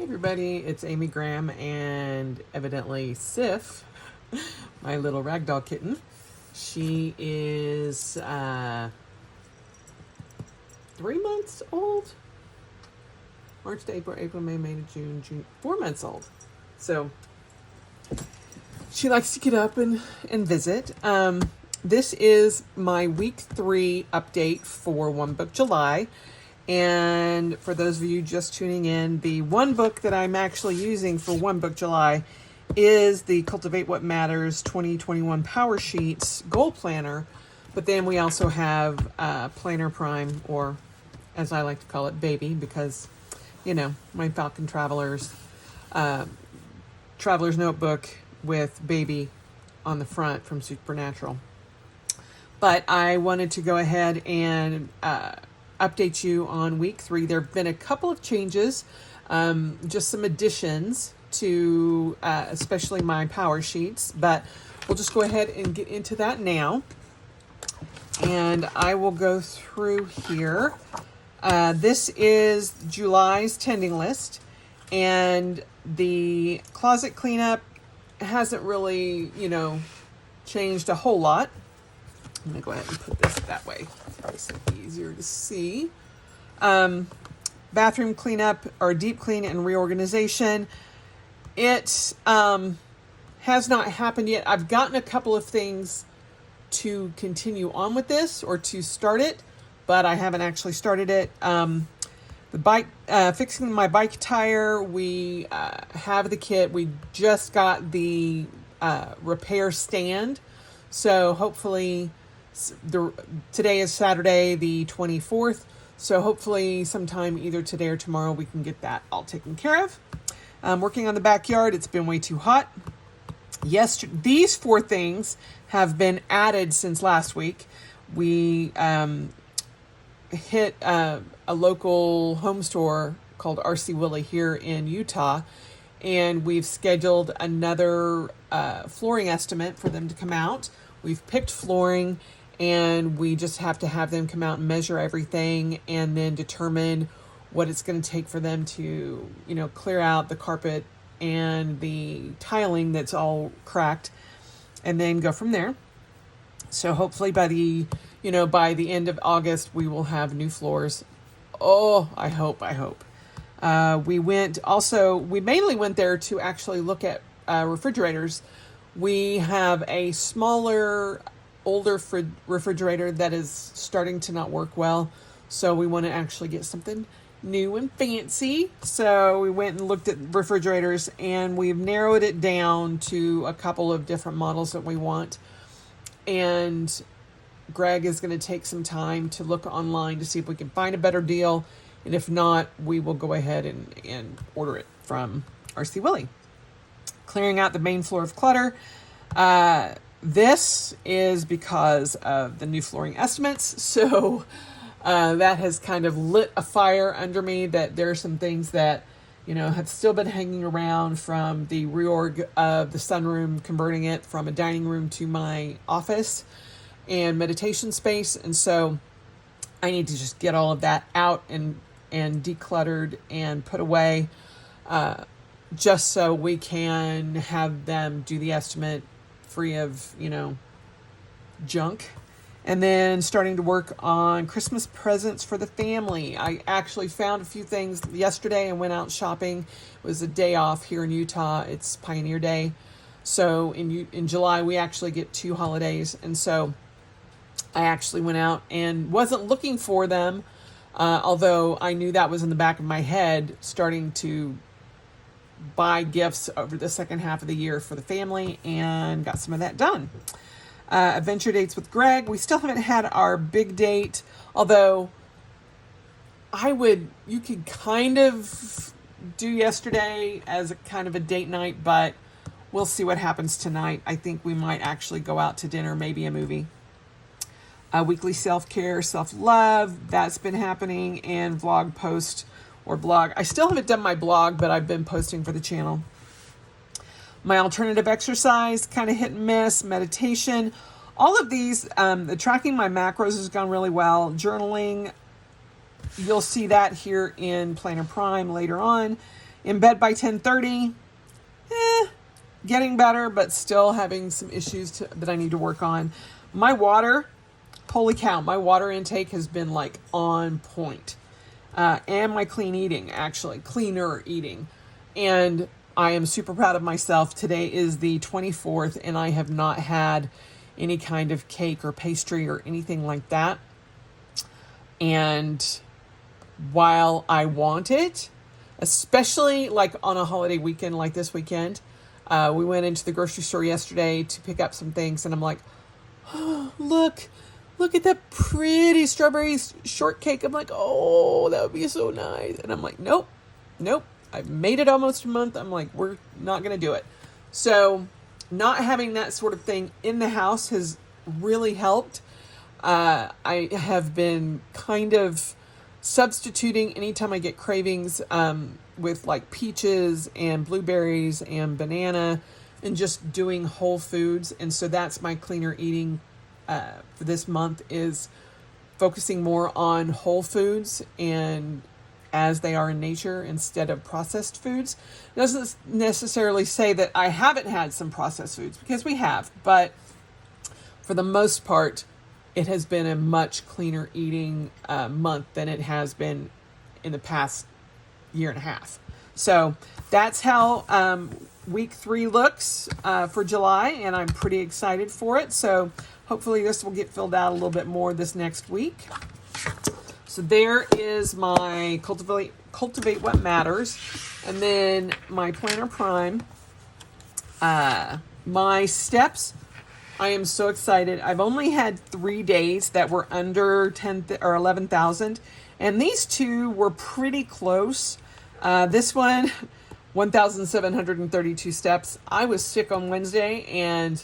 Hey everybody, it's Amy Graham and evidently Sif, my little ragdoll kitten. She is 3 months old. March to April, May to June, 4 months old. So she likes to get up and visit. This is my week 3 update for One Book July. And for those of you just tuning in, the one book that I'm actually using for One Book July is the Cultivate What Matters 2021 Powersheets Goal Planner. But then we also have Planner Prime, or as I like to call it, Baby, because, you know, my Falcon Traveler's Traveler's Notebook with Baby on the front from Supernatural. But I wanted to go ahead and update you on week 3. There have been a couple of changes, just some additions to especially my power sheets, but we'll just go ahead and get into that now. And I will go through here. This is July's tending list, and the closet cleanup hasn't really, changed a whole lot. I'm going to go ahead and put this that way. It's easier to see. Bathroom cleanup or deep clean and reorganization. It has not happened yet. I've gotten a couple of things to continue on with this or to start it, but I haven't actually started it. The bike, fixing my bike tire. We have the kit. We just got the repair stand. So hopefully today is Saturday, the 24th. So hopefully sometime either today or tomorrow we can get that all taken care of. Working on the backyard. It's been way too hot. These 4 things have been added since last week. We hit a local home store called RC Willey here in Utah, and we've scheduled another flooring estimate for them to come out. We've picked flooring, and we just have to have them come out and measure everything and then determine what it's going to take for them to, clear out the carpet and the tiling that's all cracked, and then go from there. So hopefully by the end of August, we will have new floors. Oh, I hope. We mainly went there to actually look at refrigerators. We have a smaller, older refrigerator that is starting to not work well. So we want to actually get something new and fancy. So we went and looked at refrigerators, and we've narrowed it down to a couple of different models that we want. And Greg is going to take some time to look online to see if we can find a better deal. And if not, we will go ahead and order it from RC Willey. Clearing out the main floor of clutter. This is because of the new flooring estimates. So that has kind of lit a fire under me that there are some things that, have still been hanging around from the reorg of the sunroom, converting it from a dining room to my office and meditation space. And so I need to just get all of that out and decluttered and put away, just so we can have them do the estimate free of, junk. And then starting to work on Christmas presents for the family. I actually found a few things yesterday and went out shopping. It was a day off here in Utah. It's Pioneer Day. So in July, we actually get 2 holidays. And so I actually went out and wasn't looking for them, although I knew that was in the back of my head, starting to buy gifts over the second half of the year for the family, and got some of that done. Adventure dates with Greg. We still haven't had our big date, although you could kind of do yesterday as a kind of a date night, but we'll see what happens tonight. I think we might actually go out to dinner, maybe a movie. Weekly self-care, self-love, that's been happening, and vlog post or blog. I still haven't done my blog, but I've been posting for the channel. My alternative exercise, kind of hit and miss. Meditation, all of these, the tracking my macros has gone really well. Journaling, you'll see that here in Planner Prime later on. In bed by 10:30. Getting better, but still having some issues that I need to work on. My water, holy cow, my water intake has been like on point. And my cleaner eating. And I am super proud of myself. Today is the 24th, and I have not had any kind of cake or pastry or anything like that. And while I want it, especially like on a holiday weekend like this weekend, we went into the grocery store yesterday to pick up some things, and I'm like, oh, look at that pretty strawberry shortcake. I'm like, oh, that would be so nice. And I'm like, nope. I've made it almost a month. I'm like, we're not going to do it. So not having that sort of thing in the house has really helped. I have been kind of substituting anytime I get cravings with like peaches and blueberries and banana, and just doing whole foods. And so that's my cleaner eating for this month, is focusing more on whole foods and as they are in nature instead of processed foods. Doesn't necessarily say that I haven't had some processed foods, because we have, but for the most part, it has been a much cleaner eating month than it has been in the past year and a half. So that's how week 3 looks for July, and I'm pretty excited for it. So hopefully this will get filled out a little bit more this next week. So there is my Cultivate What Matters, and then my Planner Prime. My steps, I am so excited. I've only had 3 days that were under 10 or 11,000, and these 2 were pretty close. This one, 1,732 steps. I was sick on Wednesday and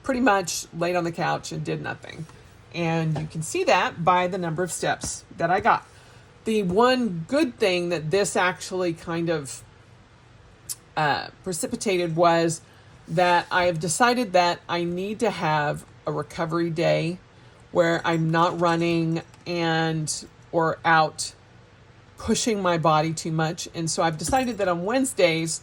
pretty much laid on the couch and did nothing. And you can see that by the number of steps that I got. The one good thing that this actually kind of precipitated was that I have decided that I need to have a recovery day where I'm not running or out pushing my body too much. And so I've decided that on Wednesdays,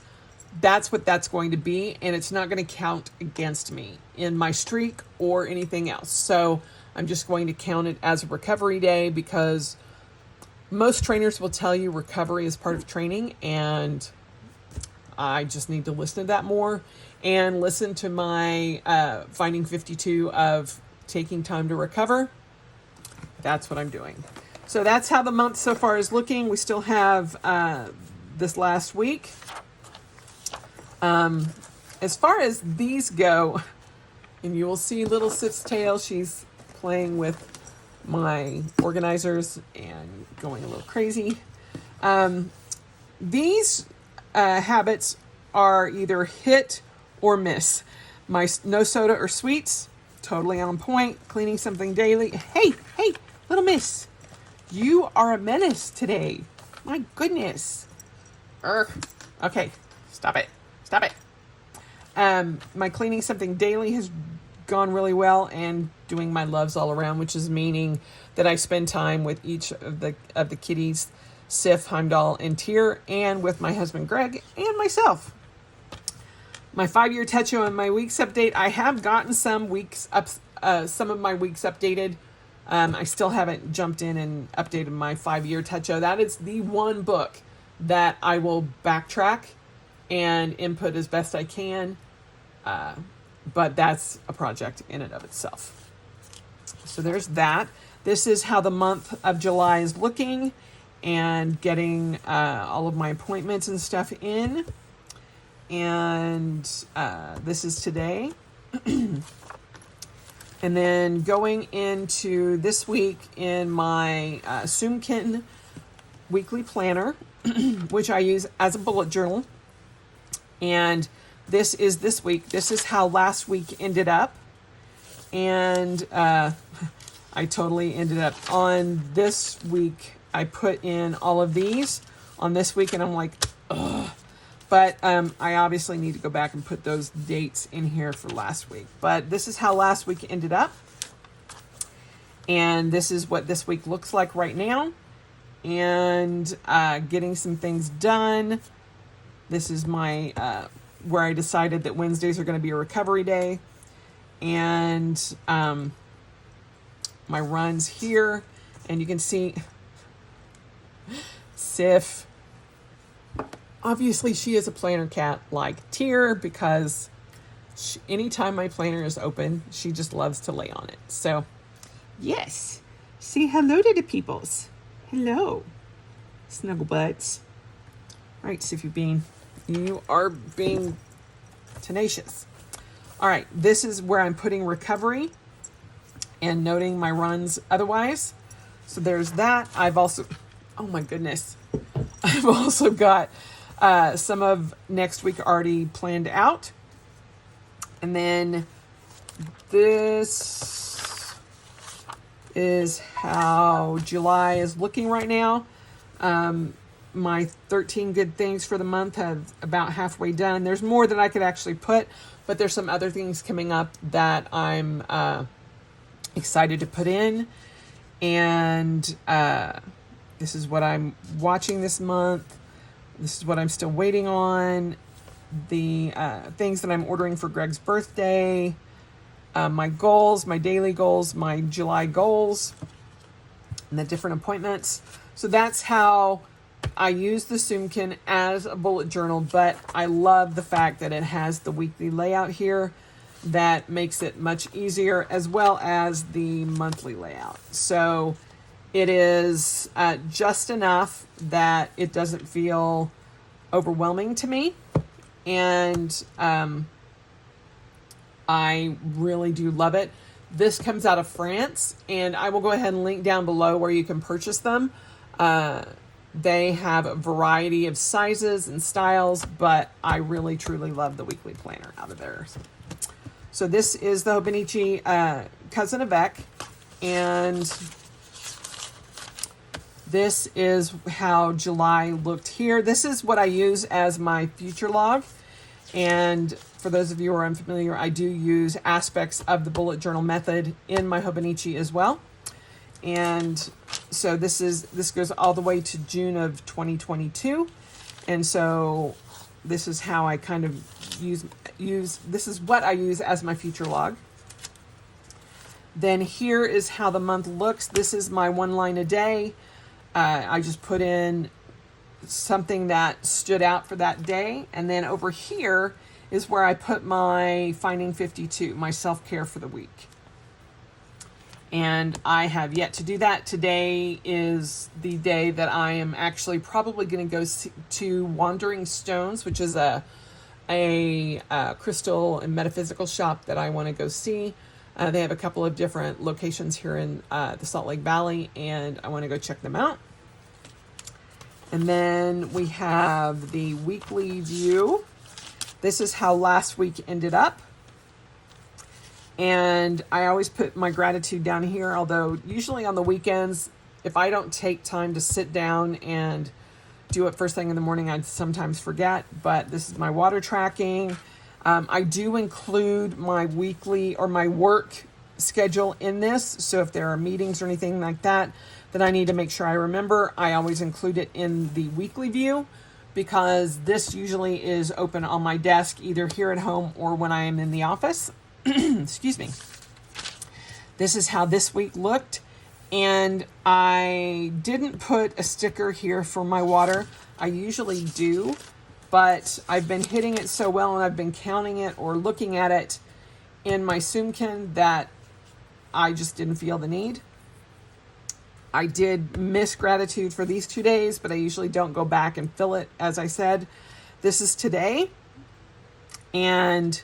that's what that's going to be. And it's not going to count against me in my streak or anything else. So I'm just going to count it as a recovery day, because most trainers will tell you recovery is part of training, and I just need to listen to that more and listen to my Finding 52 of taking time to recover. That's what I'm doing. So that's how the month so far is looking. We still have this last week. As far as these go, and you will see little Sif's tail, she's playing with my organizers and going a little crazy. These habits are either hit or miss. My no soda or sweets, totally on point. Cleaning something daily. Hey, little miss. You are a menace today. My goodness. Okay, stop it. My cleaning something daily has gone really well, and doing my loves all around, which is meaning that I spend time with each of the kitties, Sif, Heimdall, and Tyr, and with my husband Greg and myself. My 5-year Techo and my weeks update. I have gotten some of my weeks updated. I still haven't jumped in and updated my 5-year Techo. That is the one book that I will backtrack and input as best I can. But that's a project in and of itself. So there's that. This is how the month of July is looking, and getting all of my appointments and stuff in. And this is today. And then going into this week in my Soumkine Weekly Planner, which I use as a bullet journal. And this is this week. This is how last week ended up. And I totally ended up on this week. I put in all of these on this week, and I'm like, ugh. But I obviously need to go back and put those dates in here for last week. But this is how last week ended up. And this is what this week looks like right now. And getting some things done. This is my, where I decided that Wednesdays are going to be a recovery day. And my runs here. And you can see Sif. Obviously, she is a planner cat like Tyr because anytime my planner is open, she just loves to lay on it. So, yes. Say hello to the peoples. Hello. Snuggle butts. All right, Siffy Bean. You are being tenacious. All right, this is where I'm putting recovery and noting my runs otherwise. So there's that. I've also, oh my goodness. I've also got some of next week already planned out. And then this is how July is looking right now. My 13 good things for the month have about halfway done. There's more that I could actually put, but there's some other things coming up that I'm excited to put in. And this is what I'm watching this month. This is what I'm still waiting on. The things that I'm ordering for Greg's birthday. My goals, my daily goals, my July goals, and the different appointments. So that's how I use the Soumkine as a bullet journal, but I love the fact that it has the weekly layout here. That makes it much easier, as well as the monthly layout. So it is just enough that it doesn't feel overwhelming to me. And I really do love it. This comes out of France, and I will go ahead and link down below where you can purchase them. They have a variety of sizes and styles, but I really, truly love the weekly planner out of theirs. So this is the Hobonichi Cousin Avec, and this is how July looked here. This is what I use as my future log. And for those of you who are unfamiliar, I do use aspects of the bullet journal method in my Hobonichi as well. And so this goes all the way to June of 2022. And so this is how I kind of use this is what I use as my future log. Then here is how the month looks. This is my one line a day. I just put in something that stood out for that day. And then over here is where I put my Finding 52, my self-care for the week. And I have yet to do that. Today is the day that I am actually probably going to go to Wandering Stones, which is a crystal and metaphysical shop that I want to go see. They have a couple of different locations here in the Salt Lake Valley, and I want to go check them out. And then we have the weekly view. This is how last week ended up. And I always put my gratitude down here, although usually on the weekends, if I don't take time to sit down and do it first thing in the morning, I sometimes forget. But this is my water tracking. I do include my weekly or my work schedule in this. So if there are meetings or anything like that I need to make sure I remember, I always include it in the weekly view, because this usually is open on my desk, either here at home or when I am in the office. Excuse me. This is how this week looked. And I didn't put a sticker here for my water. I usually do, but I've been hitting it so well, and I've been counting it or looking at it in my Soumkine that I just didn't feel the need. I did miss gratitude for these 2 days, but I usually don't go back and fill it, as I said. This is today. And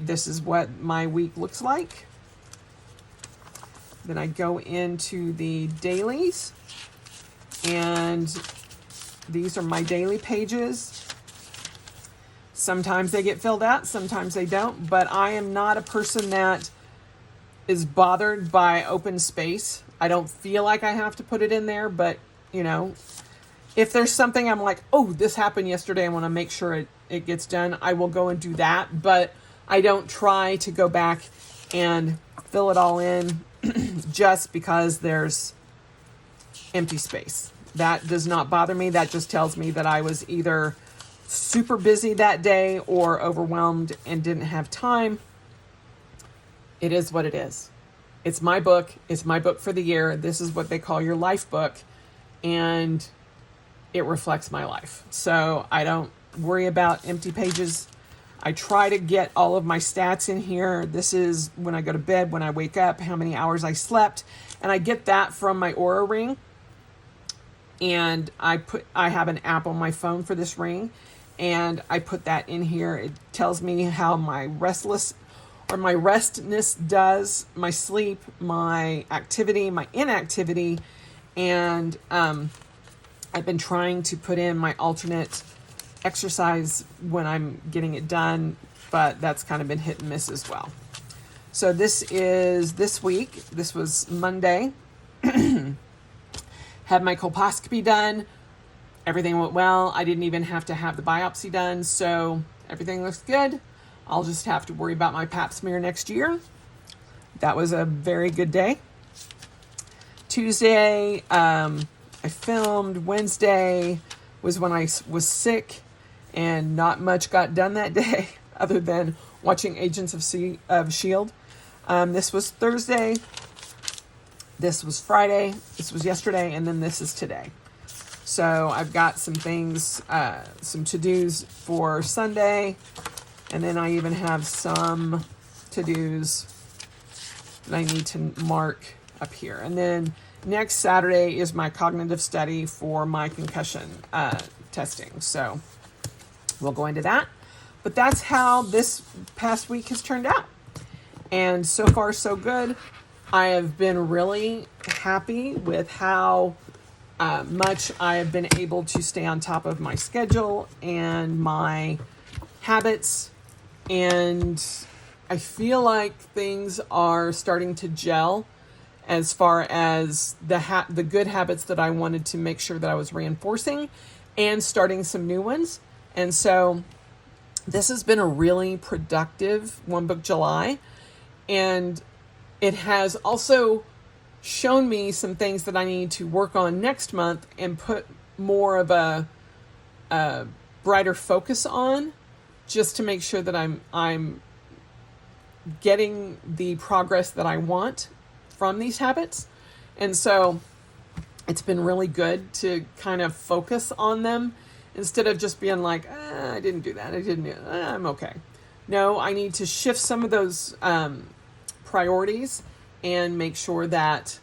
this is what my week looks like. Then I go into the dailies, and these are my daily pages. Sometimes they get filled out, sometimes they don't, but I am not a person that is bothered by open space. I don't feel like I have to put it in there, but you know, if there's something I'm like, oh, this happened yesterday, I want to make sure it gets done, I will go and do that. But I don't try to go back and fill it all in just because there's empty space. That does not bother me. That just tells me that I was either super busy that day or overwhelmed and didn't have time. It is what it is. It's my book. It's my book for the year. This is what they call your life book. And it reflects my life. So I don't worry about empty pages. I try to get all of my stats in here. This is when I go to bed, when I wake up, how many hours I slept. And I get that from my Oura ring. And I have an app on my phone for this ring. And I put that in here. It tells me how my restness does, my sleep, my activity, my inactivity. And I've been trying to put in my alternate exercise when I'm getting it done, but that's kind of been hit and miss as well. So this is this week. This was Monday. Had my colposcopy done. Everything went well. I didn't even have to have the biopsy done, so everything looks good. I'll just have to worry about my pap smear next year. That was a very good day. Tuesday, I filmed. Wednesday was when I was sick, and not much got done that day other than watching Agents of S.H.I.E.L.D. This was Thursday. This was Friday. This was yesterday. And then this is today. So I've got some things, some to-dos for Sunday. And then I even have some to-dos that I need to mark up here. And then next Saturday is my cognitive study for my concussion testing. So we'll go into that. But that's how this past week has turned out. And so far, so good. I have been really happy with how much I have been able to stay on top of my schedule and my habits. And I feel like things are starting to gel as far as the good habits that I wanted to make sure that I was reinforcing and starting some new ones. And so this has been a really productive One Book July. And it has also shown me some things that I need to work on next month and put more of a brighter focus on, just to make sure that I'm getting the progress that I want from these habits. And so it's been really good to kind of focus on them instead of just being like, I didn't do that. I didn't do that. I'm okay. No, I need to shift some of those priorities and make sure that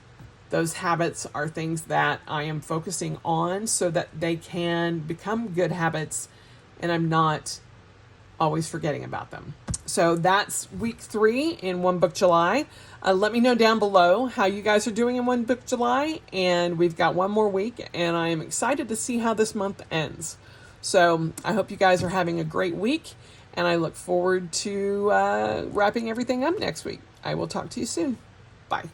those habits are things that I am focusing on so that they can become good habits and I'm not always forgetting about them. So that's week 3 in One Book July. Let me know down below how you guys are doing in One Book July. And we've got one more week and I am excited to see how this month ends. So I hope you guys are having a great week and I look forward to wrapping everything up next week. I will talk to you soon. Bye.